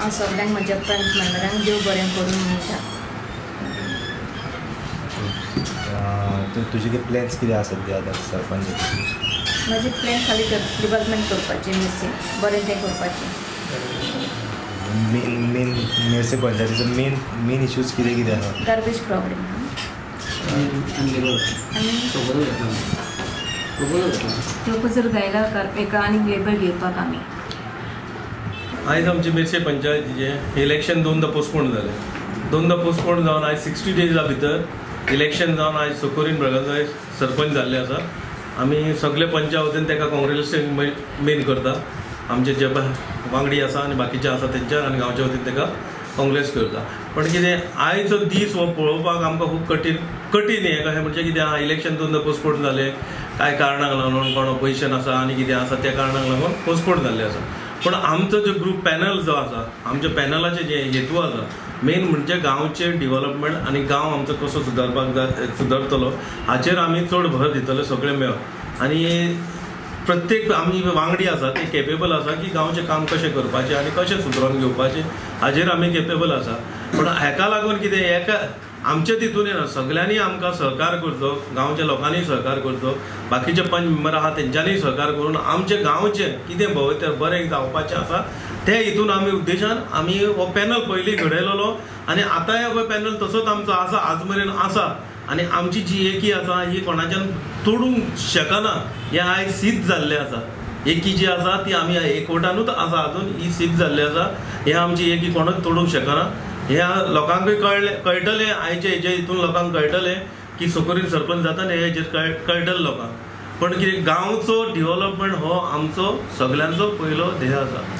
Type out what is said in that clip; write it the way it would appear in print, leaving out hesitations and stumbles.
हांव सगळ्यांक म्हज्या फ्रेंड्स मेंबरांक देव बरें करून म्हणटा। तुजे प्लॅन्स कितें आसा सद्या आतां सरपंच? माझे प्लॅन खाली डेव्हलपमेंट करपाचें, मेर्से बरें तें करपाचें। मेन मेर्से पंचायतीचो मेन इश्यूज कितें आसा? गार्बेज प्रॉब्लेम तो जर गायला एका आनी लेबर घेवपाक आमी आयज आमचे मेर्से पंचायतीचे इलेक्शन दोनदा पोस्टपोन जाले। दोनदा पोस्टपोन जावन आयज 60 डेजा भितर इलेक्शन जावन आयज सकरीन ब्रगांचो सरपंच जाल्ले आसा। आमी सगळे पंचा वतीन ताका कॉंग्रेच्युलेशन मेन करता। आमचे जे वांगडी आसा आनी बाकीचे आसा तेंच्या आनी गांवच्या वतीन ताका काँग्रेस करता। पण कितें आयचो दीस हो पळोवपाक आमकां खूब कठीण हें कशें म्हणजे कितें आहा, इलेक्शन दोनदा पोस्टपोन जाले कांय कारणाक लागून, कोण ऑपोजिशन आसा आनी कितें आसा त्या कारणाक लागून पोस्टपोन जाल्ले आसा। पण आमचो जो ग्रूप पॅनल जो आसा, आमच्या पॅनलाचे जे हेतू आसा मेन म्हणजे गांवचे डेव्हलपमेंट आनी गांव आमचो कसो सुदरतलो हाचेर आमी चड भर दितले सगळे मेळोन। आनी प्रत्येक आमी वांगडी आसा ते केपेबल आसा की गांवचें काम कशें करपाचें आनी कशें सुदरोवन घेवपाचें हाचेर आमी केपेबल आसा। पण हेका लागून कितें एका आमचे तितून येना, सगळ्यांनी आमकां सहकार करचो, गांवच्या लोकांनी सहकार करचो, बाकीचे पंच मेंबर आहा तेंच्यांनी सहकार करून आमचे गांवचें कितें भवितव्य बरें जावपाचें आसा ते हितून आमी उद्देशान आमी हो पॅनल पयलीं घडयलोलो आनी आतांय हो पॅनल तसोच आमचो आसा, आज मेरेन आसा। आनी आमची जी एकी आसा ही कोणाच्यान तोडूंक शकना, हें आयज सिद्ध जाल्लें आसा। एकी जी आसा ती आमी एकवटानूच आसा अजून, ही सिद्ध जाल्ली आसा। हें आमची एकी कोणूच तोडूंक शकना। ह्या लोकांकूय कळटलें, आयच्या हेच्या हितून लोकांक कळटलें की सकरीन सरपंच जाता आनी हेजेर कळटलें लोकांक। पण कितें गांवचो डेव्हलपमेंट हो आमचो सगळ्यांचो पयलो ध्येय आसा।